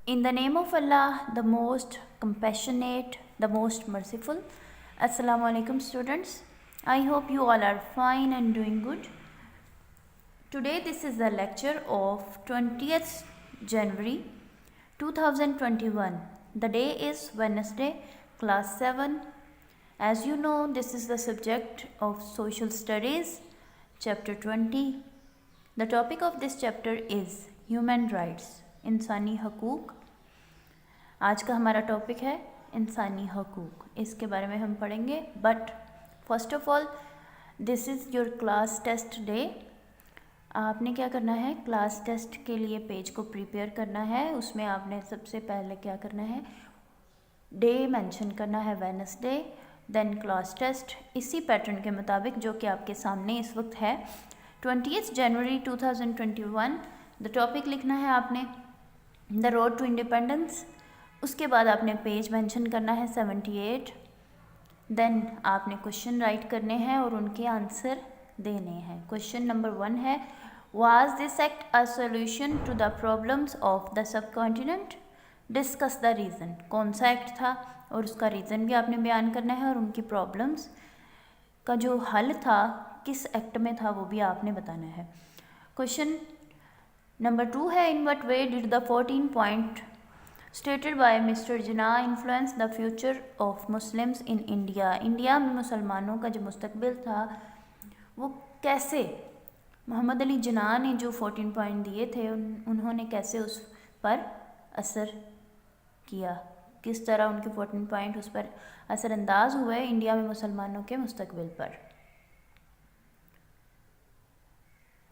In the name of Allah, the most compassionate, the most merciful. Assalamu alaikum students. I hope you all are fine and doing good. Today this is the lecture of 20th January 2021. The day is Wednesday, class 7. As you know, this is the subject of social studies, chapter 20. The topic of this chapter is human rights. انسانی حقوق. آج کا ہمارا topic ہے انسانی حقوق. اس کے بارے میں ہم پڑھیں گے. But first of all this is your class test day. آپ نے کیا کرنا ہے؟ کلاس ٹیسٹ کے لیے پیج کو پریپیئر کرنا ہے. اس میں آپ نے سب سے پہلے کیا کرنا ہے؟ ڈے مینشن کرنا ہے وینسڈے، دین کلاس ٹیسٹ، اسی پیٹرن کے مطابق جو کہ آپ کے سامنے اس وقت ہے. 20th جنوری 2021 دا ٹاپک لکھنا ہے آپ نے دا روڈ ٹو انڈیپینڈنس. اس کے بعد آپ نے پیج مینشن کرنا ہے 78. دین آپ نے کوشچن رائٹ کرنے ہیں اور ان کے آنسر دینے ہیں. کوشچن نمبر 1 ہے was this act a solution to the problems of the subcontinent? Discuss the reason. کون سا ایکٹ تھا اور اس کا ریزن بھی آپ نے بیان کرنا ہے، اور ان کی پرابلمس کا جو حل تھا کس ایکٹ میں تھا وہ بھی آپ نے بتانا ہے. کوشچن نمبر 2 ہے in what way did the 14 point stated by mister Jinnah influence the future of Muslims in India? India میں مسلمانوں کا جو مستقبل تھا وہ کیسے، محمد علی جناح نے جو 14 پوائنٹ دیے تھے انہوں نے کیسے اس پر اثر کیا، کس طرح ان کے 14 پوائنٹ اس پر اثر انداز ہوئے انڈیا میں مسلمانوں کے مستقبل پر.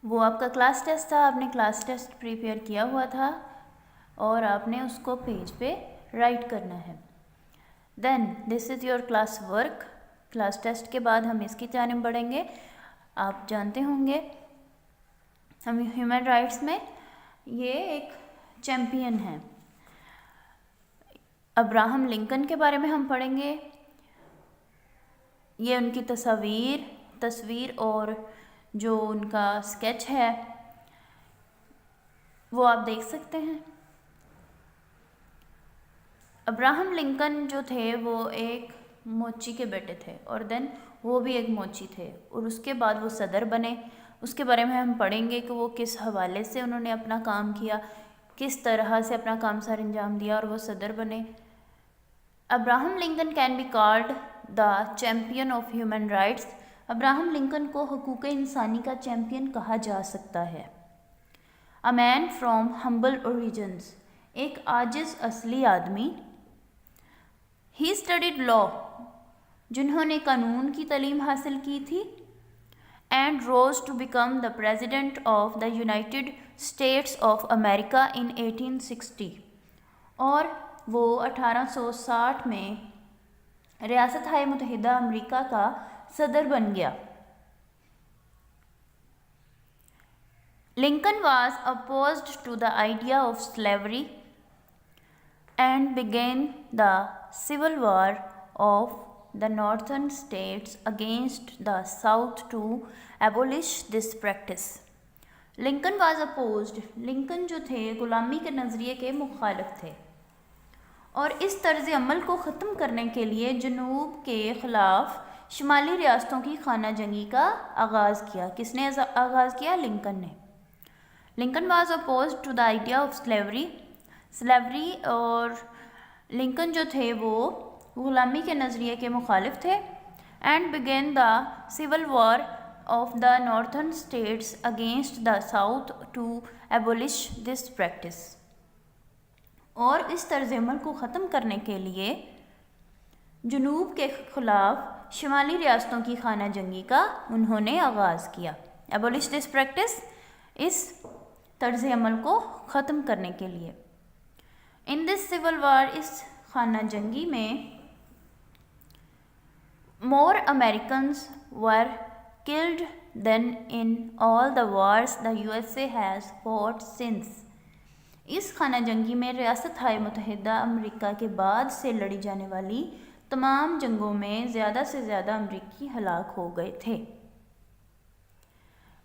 وہ آپ کا کلاس ٹیسٹ تھا. آپ نے کلاس ٹیسٹ پریپیئر کیا ہوا تھا اور آپ نے اس کو پیج پہ رائٹ کرنا ہے. Then this is your class work. Class test کے بعد ہم اس کی جانب بڑھیں گے. آپ جانتے ہوں گے ہم ہیومن رائٹس میں یہ ایک چیمپئن ہیں. ابراہم لنکن کے بارے میں ہم پڑھیں گے. یہ ان کی تصویر اور جو ان کا اسکیچ ہے وہ آپ دیکھ سکتے ہیں. ابراہم لنکن جو تھے وہ ایک موچی کے بیٹے تھے اور دین وہ بھی ایک موچی تھے اور اس کے بعد وہ صدر بنے. اس کے بارے میں ہم پڑھیں گے کہ وہ کس حوالے سے انہوں نے اپنا کام کیا، کس طرح سے اپنا کام سر انجام دیا اور وہ صدر بنے. Abraham Lincoln can be called the champion of human rights. Abraham Lincoln کو حقوق انسانی کا چیمپئن کہا جا سکتا ہے. اے مین فرام ہمبل اوریجنس، ایک عاجز اصلی آدمی. ہی اسٹڈیڈ لا، جنہوں نے قانون کی تعلیم حاصل کی تھی. And rose to become the president of the United States of America in 1860، اور وہ 1860 میں ریاست متحدہ امریکہ کا صدر بن گیا. Lincoln was opposed to the idea of slavery and began the civil war of the northern states against the south to abolish this practice. Lincoln was opposed، Lincoln جو تھے غلامی کے نظریے کے مخالف تھے اور اس طرز عمل کو ختم کرنے کے لیے جنوب کے خلاف شمالی ریاستوں کی خانہ جنگی کا آغاز کیا. کس نے آغاز کیا؟ لنکن نے. Lincoln was opposed to the idea of slavery اور لنکن جو تھے وہ غلامی کے نظریے کے مخالف تھے. and began the civil war of the northern states against the south to abolish this practice. اور اس طرز عمل کو ختم کرنے کے لیے جنوب کے خلاف شمالی ریاستوں کی خانہ جنگی کا انہوں نے آغاز کیا. abolish this practice، اس طرز عمل کو ختم کرنے کے لیے. in this civil war، اس خانہ جنگی میں more Americans were killed than in all the wars the USA has fought since. اس خانہ جنگی میں ریاست متحدہ امریکہ کے بعد سے لڑی جانے والی تمام جنگوں میں زیادہ سے زیادہ امریکی ہلاک ہو گئے تھے.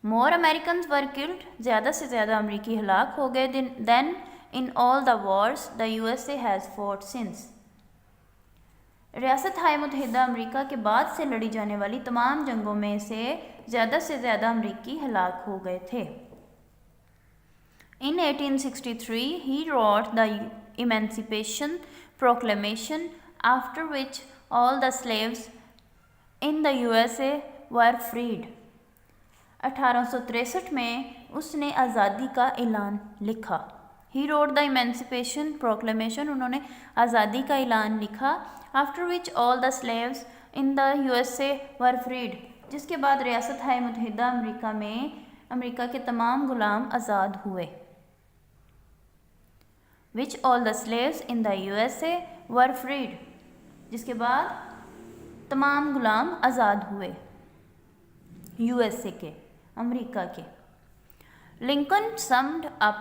more Americans were killed، زیادہ سے زیادہ امریکی ہلاک ہو گئے. then in all the wars the USA has fought since. ریاست ہائے متحدہ امریکہ کے بعد سے لڑی جانے والی تمام جنگوں میں سے زیادہ امریکی ہلاک ہو گئے تھے. In 1863 he wrote the Emancipation Proclamation, after which all the slaves in the USA were freed. 1863 میں اس نے آزادی کا اعلان لکھا. He wrote the Emancipation Proclamation, انہوں نے آزادی کا اعلان لکھا. After which all the slaves in the USA were freed. جس کے بعد ریاست ہائے متحدہ امریکہ میں امریکہ کے تمام غلام آزاد ہوئے. Which all the slaves in the USA were freed. جس کے بعد تمام غلام آزاد ہوئے USA کے، امریکہ کے. Lincoln summed up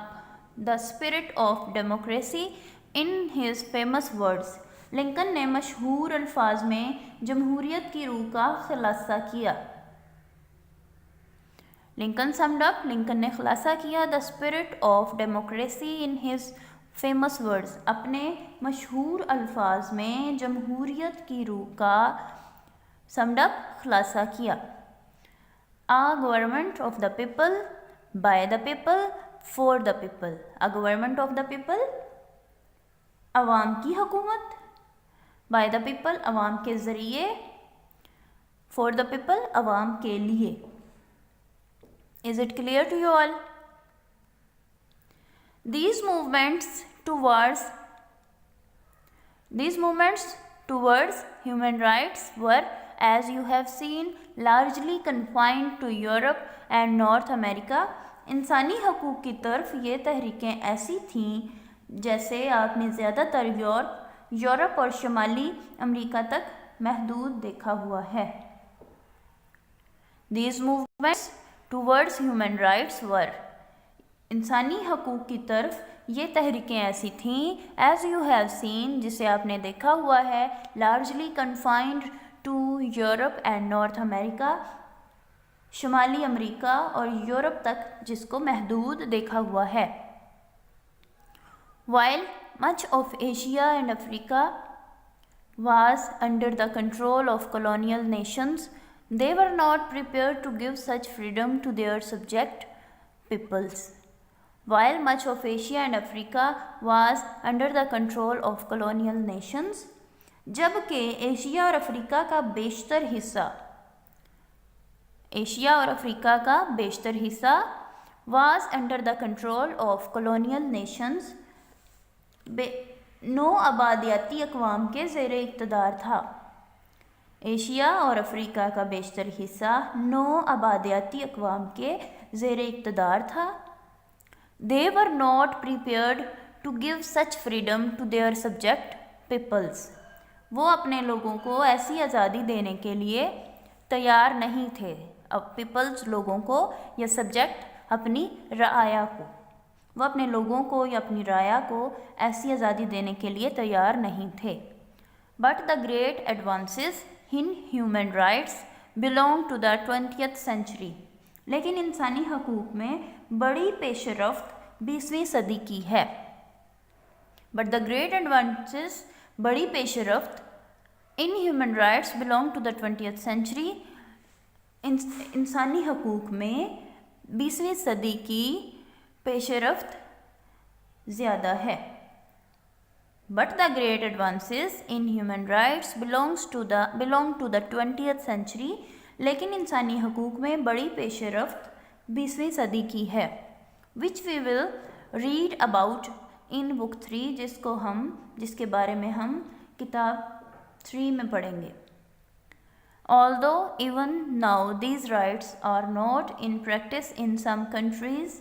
the spirit of democracy in his famous words. Lankan نے مشہور الفاظ میں جمہوریت کی روح کا خلاصہ کیا. لنکن summed up, لنکن نے خلاصہ کیا the spirit of democracy in his famous words. اپنے مشہور الفاظ میں جمہوریت کی روح کا summed up خلاصہ کیا. A government of the people, by the people, for the people. A government of the people, عوام کی حکومت. by the people, عوام کے ذریعے. for the people, عوام کے لیے. Is it clear to you all? These movements towards human rights were, as you have seen, largely confined to Europe and North America. انسانی حقوق کی طرف یہ تحریکیں ایسی تھیں جیسے آپ نے زیادہ تر یورپ اور شمالی امریکہ تک محدود دیکھا ہوا ہے. These movements towards human rights were, انسانی حقوق کی طرف یہ تحریکیں ایسی تھیں as you have seen, جسے آپ نے دیکھا ہوا ہے, largely confined to Europe and North America, شمالی امریکہ اور یورپ تک جس کو محدود دیکھا ہوا ہے. While much of Asia and Africa was under the control of colonial nations, they were not prepared to give such freedom to their subject peoples. While much of Asia and Africa was under the control of colonial nations, جبکہ Asia اور افریقہ کا بیشتر حصہ was under the control of colonial nations, نو آبادیاتی اقوام کے زیر اقتدار تھا. ایشیا اور افریقہ کا بیشتر حصہ نو آبادیاتی اقوام کے زیر اقتدار تھا. They were not prepared to give such freedom to their subject peoples. وہ اپنے لوگوں کو ایسی آزادی دینے کے لیے تیار نہیں تھے. اب پیپلز لوگوں کو یا سبجیکٹ اپنی رعایا کو، وہ اپنے لوگوں کو یا اپنی رعایا کو ایسی آزادی دینے کے لیے تیار نہیں تھے. But the great advances in human rights belong to the 20th century. لیکن انسانی حقوق میں بڑی پیش رفت 20ویں صدی کی ہے. But the great advances, بڑی پیش رفت in human rights belong to the 20th century. انسانی حقوق میں 20ویں صدی کی پیش رفت زیادہ ہے. But the great advances in human rights belong to the 20th century. لیکن انسانی حقوق میں بڑی پیش رفت 20ویں صدی کی ہے. Which we will read about in book 3, جس کے بارے میں ہم کتاب 3 میں پڑھیں گے. Although even now these rights are not in practice in some countries,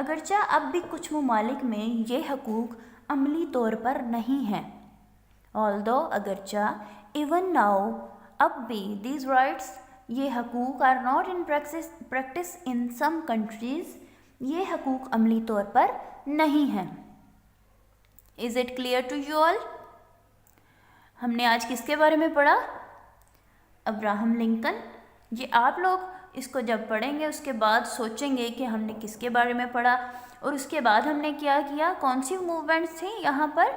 اگرچہ اب بھی کچھ ممالک میں یہ حقوق عملی طور پر نہیں ہیں. Although اگرچہ even now اب بھی these rights یہ حقوق are not in practice in some countries, یہ حقوق عملی طور پر نہیں ہیں. Is it clear to you all? ہم نے آج کس کے بارے میں پڑھا؟ Abraham Lincoln. یہ آپ لوگ اس کو جب پڑھیں گے اس کے بعد سوچیں گے کہ ہم نے کس کے بارے میں پڑھا. اور اس کے بعد ہم نے کیا کیا، کون سی موومنٹس تھیں یہاں پر،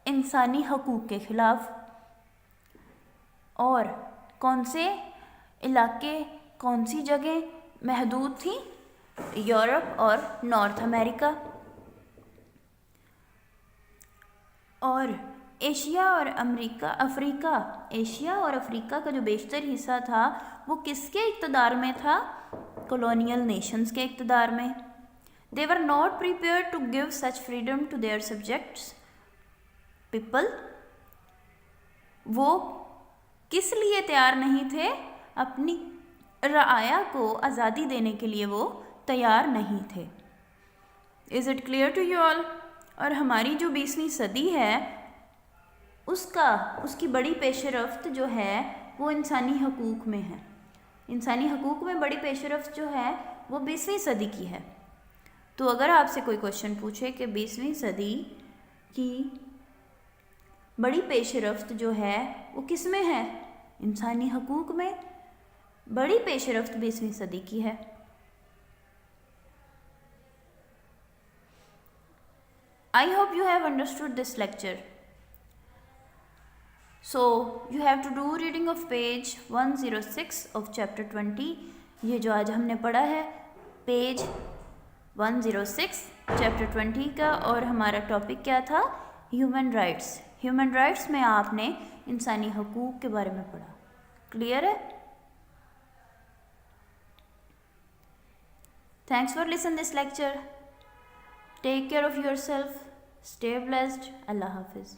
انسانی حقوق کے خلاف، اور کون سے علاقے، کون سی جگہیں محدود تھیں، یورپ اور نارتھ امریکہ، اور ایشیا اور افریقہ، ایشیا اور افریقہ کا جو بیشتر حصہ تھا وہ کس کے اقتدار میں تھا، کولونیل نیشنز کے اقتدار میں. They were not prepared to give such freedom to their subjects people. وہ کس لیے تیار نہیں تھے، اپنی رعایا کو آزادی دینے کے لیے وہ تیار نہیں تھے. Is it clear to you all؟ اور ہماری جو 20ویں صدی ہے اس کی بڑی پیش رفت جو ہے وہ انسانی حقوق میں ہے. انسانی حقوق میں بڑی پیش رفت جو ہے وہ 20ویں صدی کی ہے. تو اگر آپ سے کوئی کوشچن پوچھے کہ 20ویں صدی کی بڑی پیش رفت جو ہے وہ کس میں ہے، انسانی حقوق میں. بڑی پیش رفت 20ویں صدی کی ہے. I hope you have understood this lecture. So you have to do reading of page 106 of chapter 20. یہ جو آج ہم نے پڑھا ہے پیج 106 چیپٹر 20 کا، اور ہمارا ٹاپک کیا تھا، ہیومن رائٹس. ہیومن رائٹس میں آپ نے انسانی حقوق کے بارے میں پڑھا. کلیئر ہے؟ Thanks for listen this lecture. Take care of yourself. Stay blessed. اللہ حافظ.